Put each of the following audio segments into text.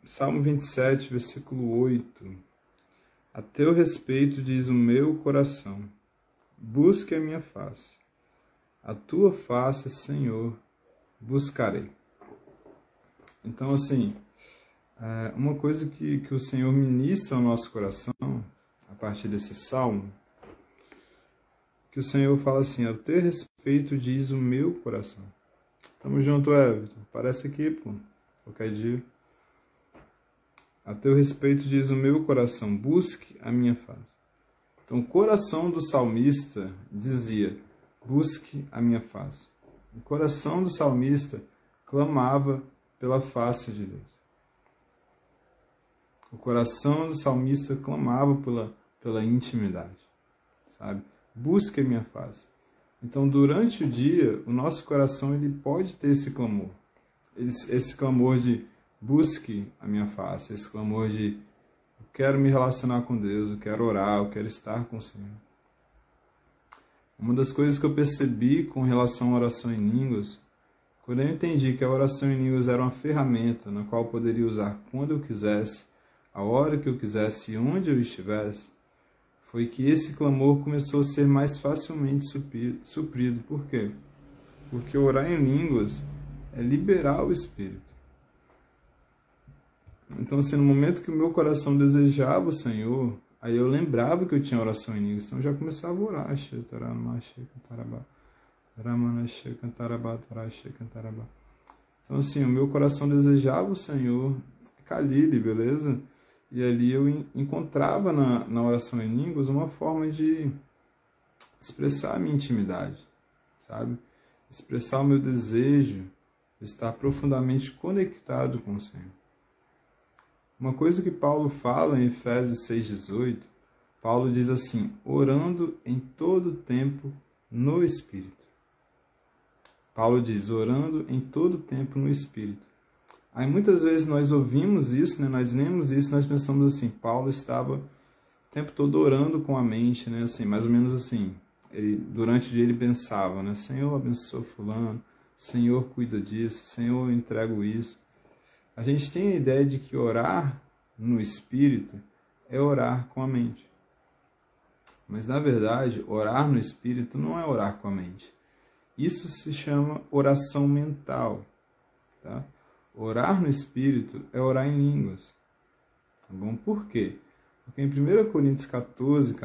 Salmo 27, versículo 8. A teu respeito diz o meu coração, busque a minha face. A tua face, Senhor, buscarei. Então, assim, uma coisa que o Senhor ministra ao nosso coração, a partir desse salmo, que o Senhor fala assim, a teu respeito diz o meu coração. Tamo junto, Everton. Parece aqui, pô, qualquer dia. A teu respeito diz o meu coração, busque a minha face. Então, o coração do salmista dizia, busque a minha face. O coração do salmista clamava pela face de Deus. O coração do salmista clamava pela intimidade, sabe? Busque a minha face. Então, durante o dia, o nosso coração ele pode ter esse clamor. Esse clamor de busque a minha face, esse clamor de eu quero me relacionar com Deus, eu quero orar, eu quero estar com o Senhor. Uma das coisas que eu percebi com relação à oração em línguas, quando eu entendi que a oração em línguas era uma ferramenta na qual eu poderia usar quando eu quisesse, a hora que eu quisesse e onde eu estivesse, foi que esse clamor começou a ser mais facilmente suprido. Por quê? Porque orar em línguas é liberar o Espírito. Então, assim, no momento que o meu coração desejava o Senhor, aí eu lembrava que eu tinha oração em línguas, então eu já começava a orar. Então, assim, o meu coração desejava o Senhor, Kalili, beleza? E ali eu encontrava na oração em línguas uma forma de expressar a minha intimidade, sabe? Expressar o meu desejo de estar profundamente conectado com o Senhor. Uma coisa que Paulo fala em Efésios 6,18, Paulo diz assim, orando em todo tempo no Espírito. Paulo diz, orando em todo tempo no Espírito. Aí muitas vezes nós ouvimos isso, né? Nós lemos isso, nós pensamos assim, Paulo estava o tempo todo orando com a mente, né? Assim, mais ou menos assim, durante o dia ele pensava, né? Senhor, abençoa fulano, Senhor, cuida disso, Senhor, eu entrego isso. A gente tem a ideia de que orar no Espírito é orar com a mente. Mas, na verdade, orar no Espírito não é orar com a mente. Isso se chama oração mental. Tá? Orar no Espírito é orar em línguas. Tá bom? Por quê? Porque em 1 Coríntios 14,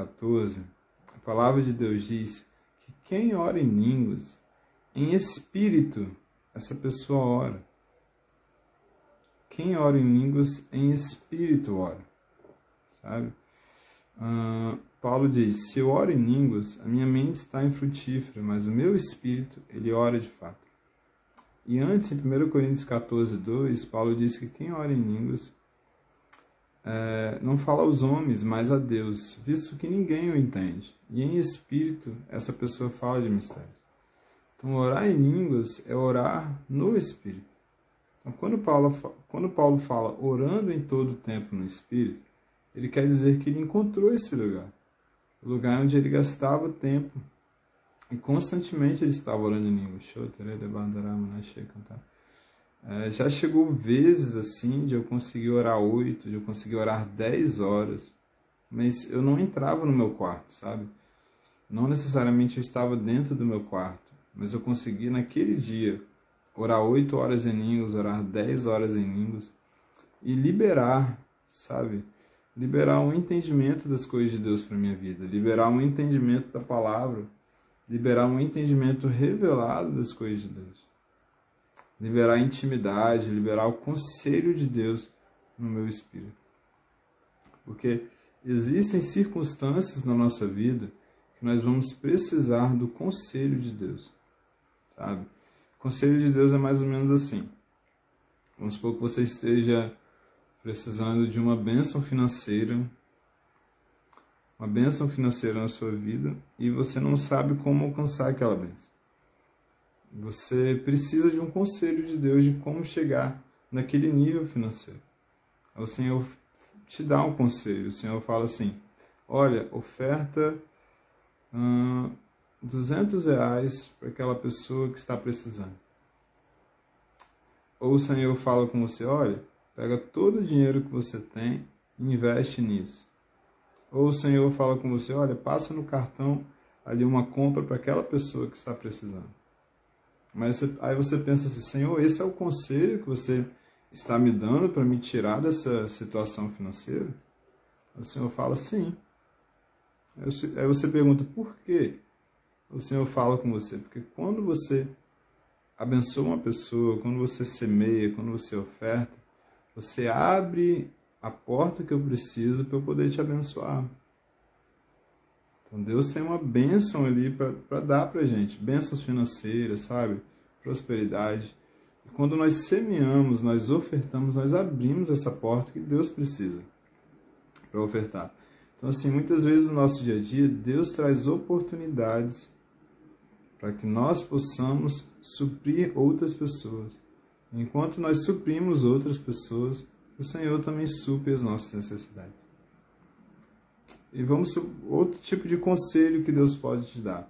a palavra de Deus diz que quem ora em línguas, em Espírito, essa pessoa ora. Quem ora em línguas, em espírito ora, sabe? Paulo diz, se eu oro em línguas, a minha mente está infrutífera, mas o meu espírito, ele ora de fato. E antes, em 1 Coríntios 14:2, Paulo diz que quem ora em línguas não fala aos homens, mas a Deus, visto que ninguém o entende. E em espírito, essa pessoa fala de mistérios. Então, orar em línguas é orar no espírito. Então, quando Paulo fala orando em todo o tempo no Espírito, ele quer dizer que ele encontrou esse lugar. O lugar onde ele gastava tempo e constantemente ele estava orando em línguas. Já chegou vezes assim de eu conseguir orar 8, de eu conseguir orar 10 horas, mas eu não entrava no meu quarto, sabe? Não necessariamente eu estava dentro do meu quarto, mas eu consegui naquele dia orar 8 horas em línguas, orar 10 horas em línguas e liberar, sabe? Liberar um entendimento das coisas de Deus para minha vida, liberar um entendimento da palavra, liberar um entendimento revelado das coisas de Deus, liberar a intimidade, liberar o conselho de Deus no meu espírito. Porque existem circunstâncias na nossa vida que nós vamos precisar do conselho de Deus, sabe? O conselho de Deus é mais ou menos assim. Vamos supor que você esteja precisando de uma bênção financeira na sua vida e você não sabe como alcançar aquela bênção. Você precisa de um conselho de Deus de como chegar naquele nível financeiro. O Senhor te dá um conselho. O Senhor fala assim, olha, oferta R$200 para aquela pessoa que está precisando. Ou o Senhor fala com você, olha, Pega todo o dinheiro que você tem e investe nisso. Ou o Senhor fala com você, olha, passa no cartão ali uma compra para aquela pessoa que está precisando. Mas aí você pensa assim, Senhor, esse é o conselho que você está me dando para me tirar dessa situação financeira? O Senhor fala, sim. Aí você pergunta, por quê? O Senhor fala com você, porque quando você abençoa uma pessoa, quando você semeia, quando você oferta, você abre a porta que eu preciso para eu poder te abençoar. Então Deus tem uma bênção ali para dar para a gente, bênçãos financeiras, sabe? Prosperidade. E quando nós semeamos, nós ofertamos, nós abrimos essa porta que Deus precisa para ofertar. Então assim, muitas vezes no nosso dia a dia, Deus traz oportunidades para que nós possamos suprir outras pessoas. Enquanto nós suprimos outras pessoas, o Senhor também supre as nossas necessidades. E outro tipo de conselho que Deus pode te dar.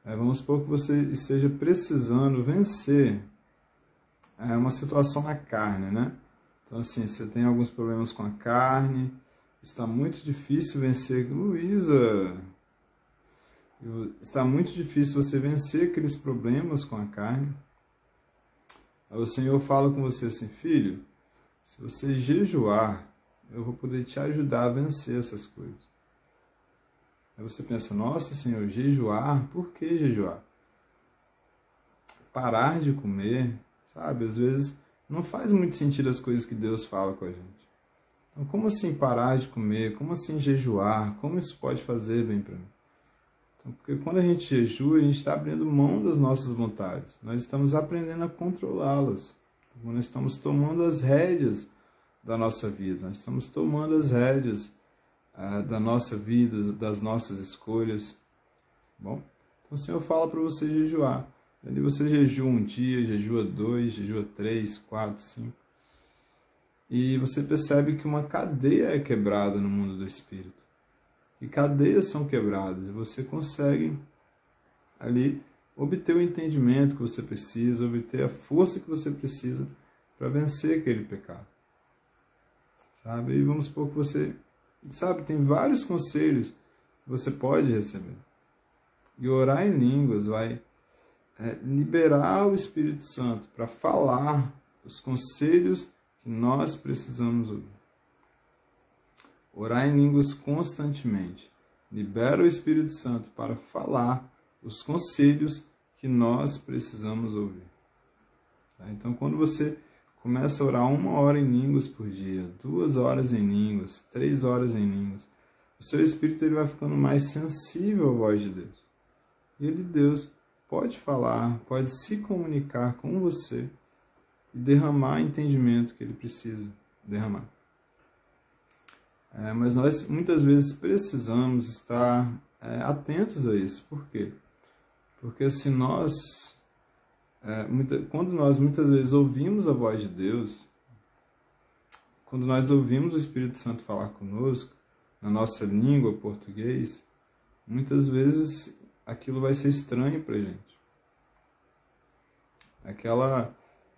Vamos supor que você esteja precisando vencer uma situação na carne, né? Então assim, você tem alguns problemas com a carne, está muito difícil vencer. Luísa, está muito difícil você vencer aqueles problemas com a carne. Aí o Senhor fala com você assim, filho, se você jejuar, eu vou poder te ajudar a vencer essas coisas. Aí você pensa, nossa Senhor, jejuar? Por que jejuar? Parar de comer, sabe? Às vezes não faz muito sentido as coisas que Deus fala com a gente. Então, como assim parar de comer? Como assim jejuar? Como isso pode fazer bem para mim? Então, porque quando a gente jejua, a gente está abrindo mão das nossas vontades. Nós estamos aprendendo a controlá-las. Nós estamos tomando as rédeas da nossa vida. Nós estamos tomando as rédeas da nossa vida, das nossas escolhas. Bom, então o Senhor fala para você jejuar. Ali você jejua um dia, jejua 2, jejua 3, 4, 5. E você percebe que uma cadeia é quebrada no mundo do Espírito. E cadeias são quebradas. E você consegue ali obter o entendimento que você precisa, obter a força que você precisa para vencer aquele pecado. Sabe? E vamos supor que você, sabe, tem vários conselhos que você pode receber. E orar em línguas vai liberar o Espírito Santo para falar os conselhos que nós precisamos ouvir. Orar em línguas constantemente libera o Espírito Santo para falar os conselhos que nós precisamos ouvir. Tá? Então, quando você começa a orar 1 hora em línguas por dia, 2 horas em línguas, 3 horas em línguas, o seu espírito ele vai ficando mais sensível à voz de Deus. E Deus pode falar, pode se comunicar com você e derramar o entendimento que ele precisa derramar. Mas nós muitas vezes precisamos estar atentos a isso. Por quê? Porque se nós, quando nós muitas vezes ouvimos a voz de Deus, quando nós ouvimos o Espírito Santo falar conosco, na nossa língua, português, muitas vezes aquilo vai ser estranho para a gente.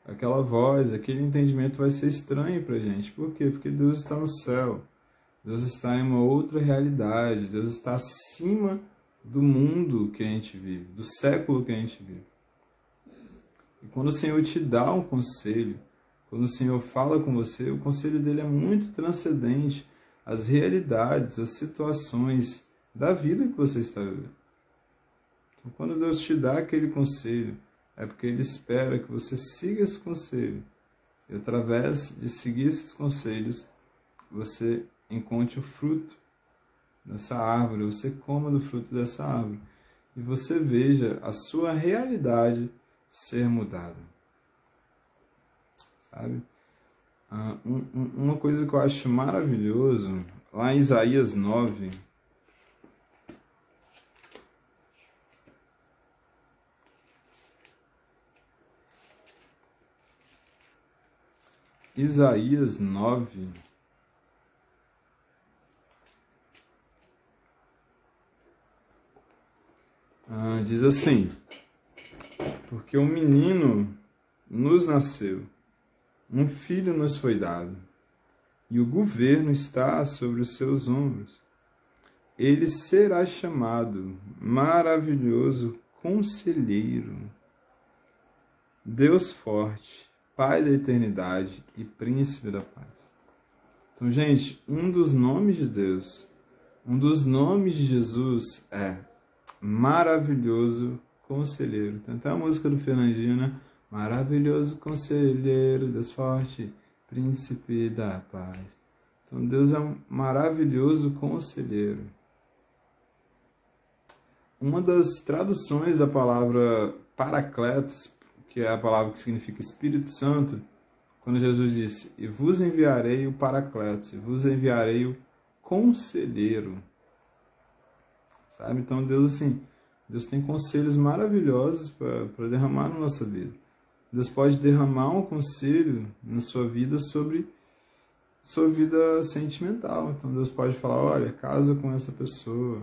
Aquela voz, aquele entendimento vai ser estranho para a gente. Por quê? Porque Deus está no céu. Deus está em uma outra realidade. Deus está acima do mundo que a gente vive, do século que a gente vive. E quando o Senhor te dá um conselho, quando o Senhor fala com você, o conselho dele é muito transcendente às realidades, às situações da vida que você está vivendo. Então, quando Deus te dá aquele conselho, é porque Ele espera que você siga esse conselho. E através de seguir esses conselhos, você encontre o fruto dessa árvore, você coma do fruto dessa árvore. E você veja a sua realidade ser mudada. Sabe? Uma coisa que eu acho maravilhoso, lá em Isaías 9, Isaías 9, diz assim: porque um menino nos nasceu, Um filho nos foi dado, e o governo está sobre os seus ombros. Ele será chamado Maravilhoso Conselheiro, Deus Forte, Pai da Eternidade e Príncipe da Paz. Então, gente, um dos nomes de Deus, um dos nomes de Jesus é Maravilhoso Conselheiro. Tem até a música do Fernandinho, né? Maravilhoso Conselheiro, Deus Forte, Príncipe da Paz. Então, Deus é um maravilhoso conselheiro. Uma das traduções da palavra Paracletos, que é a palavra que significa Espírito Santo, quando Jesus disse, e vos enviarei o Paracletos, e vos enviarei o Conselheiro. Sabe? Então, Deus, assim, Deus tem conselhos maravilhosos para derramar na nossa vida. Deus pode derramar um conselho na sua vida sobre sua vida sentimental. Então, Deus pode falar, olha, casa com essa pessoa.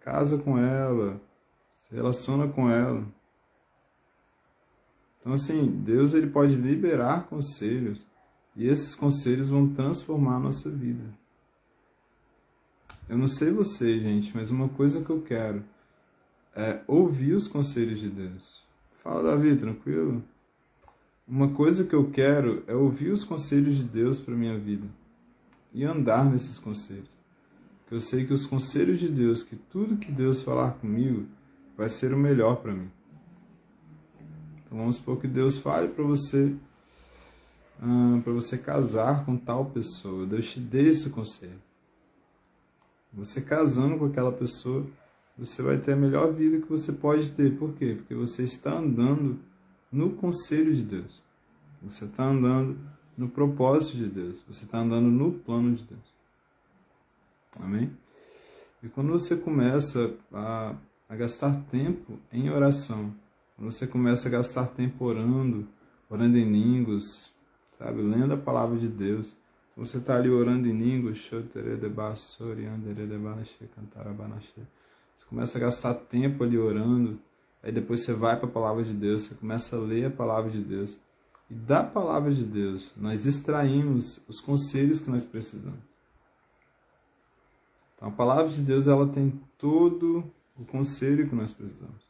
Casa com ela. Se relaciona com ela. Então, assim, Deus ele pode liberar conselhos e esses conselhos vão transformar a nossa vida. Eu não sei você, gente, mas uma coisa que eu quero é ouvir os conselhos de Deus. Fala, Davi, tranquilo? Uma coisa que eu quero é ouvir os conselhos de Deus para minha vida e andar nesses conselhos. Porque eu sei que os conselhos de Deus, que tudo que Deus falar comigo vai ser o melhor para mim. Então vamos supor que Deus fale para você casar com tal pessoa. Deus te dê esse conselho. Você casando com aquela pessoa, você vai ter a melhor vida que você pode ter. Por quê? Porque você está andando no conselho de Deus. Você está andando no propósito de Deus. Você está andando no plano de Deus. Amém? E quando você começa a gastar tempo em oração, quando você começa a gastar tempo orando em línguas, sabe? Lendo a palavra de Deus. Você está ali orando em línguas, você começa a gastar tempo ali orando, aí depois você vai para a palavra de Deus, você começa a ler a palavra de Deus. E da palavra de Deus, nós extraímos os conselhos que nós precisamos. Então, a palavra de Deus, ela tem todo o conselho que nós precisamos.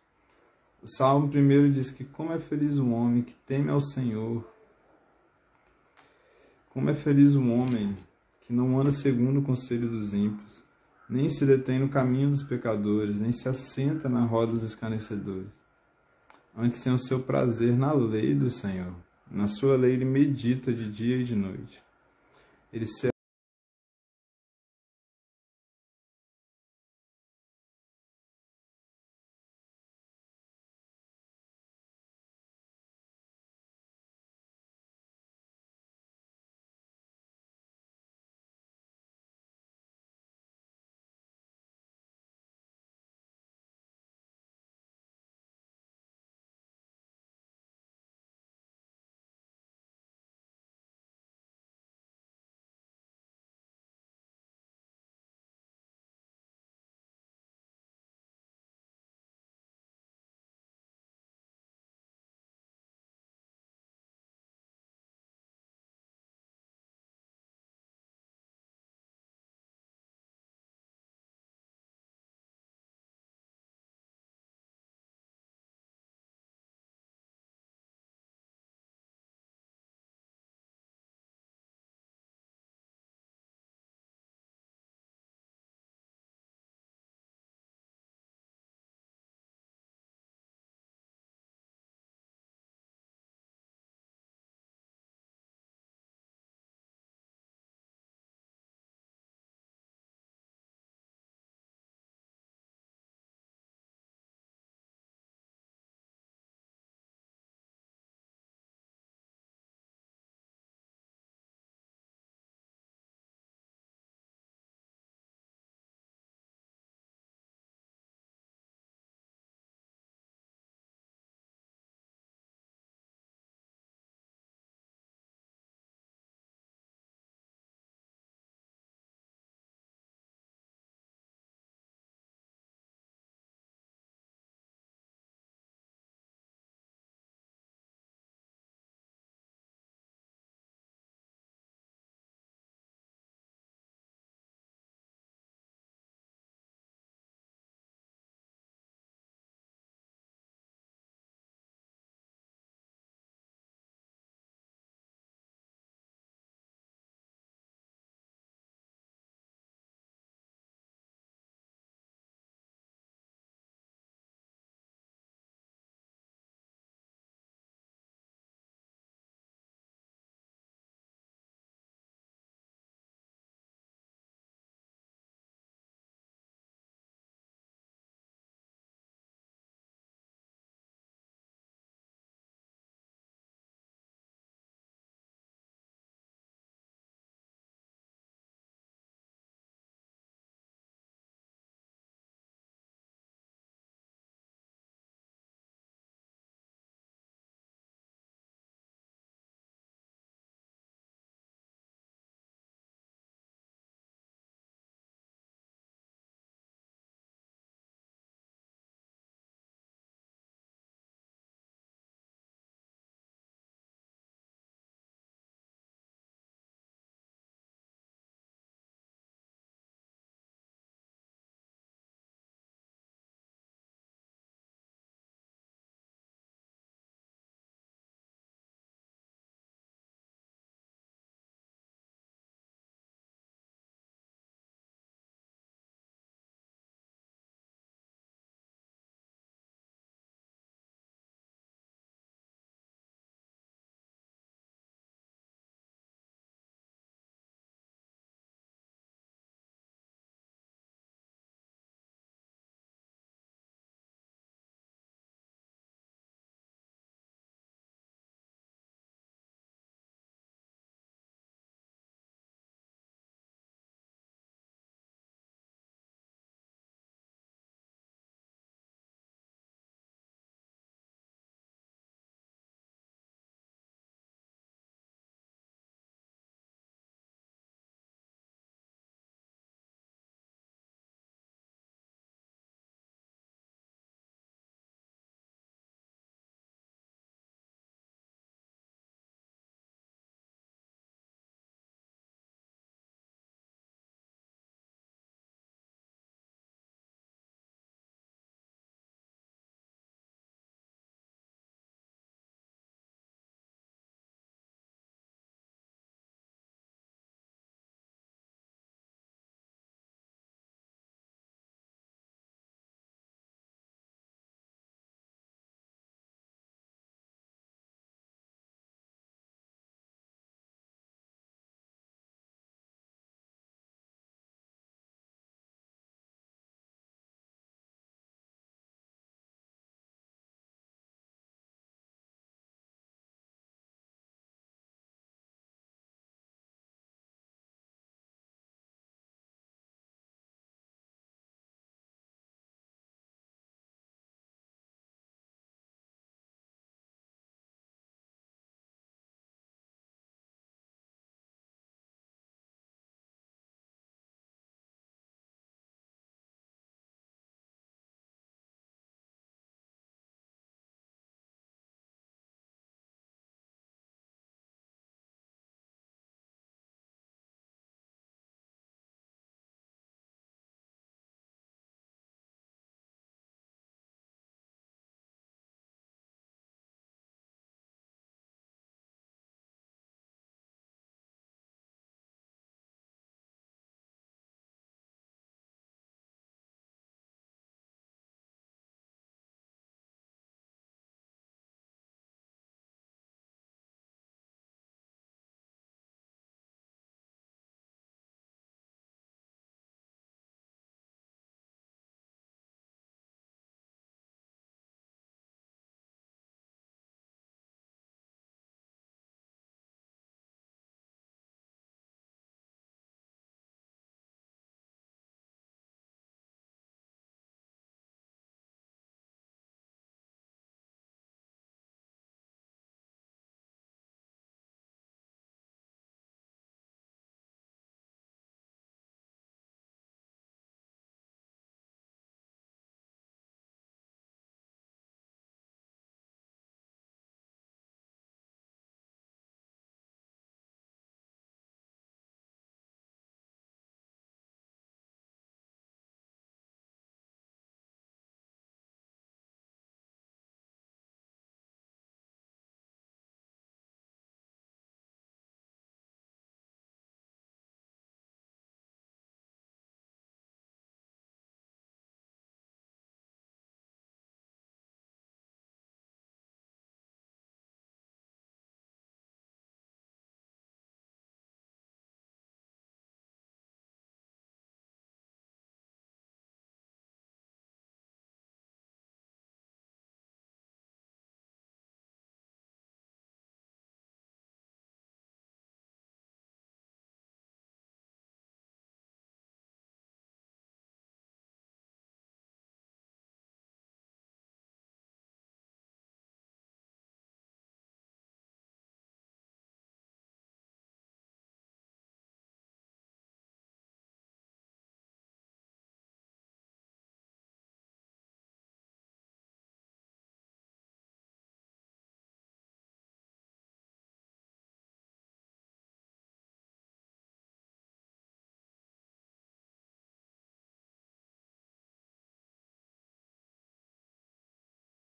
O Salmo 1 diz que como é feliz o homem que teme ao Senhor. Como é feliz o homem que não anda segundo o conselho dos ímpios, nem se detém no caminho dos pecadores, nem se assenta na roda dos escarnecedores. Antes tem o seu prazer na lei do Senhor. Na sua lei ele medita de dia e de noite. Ele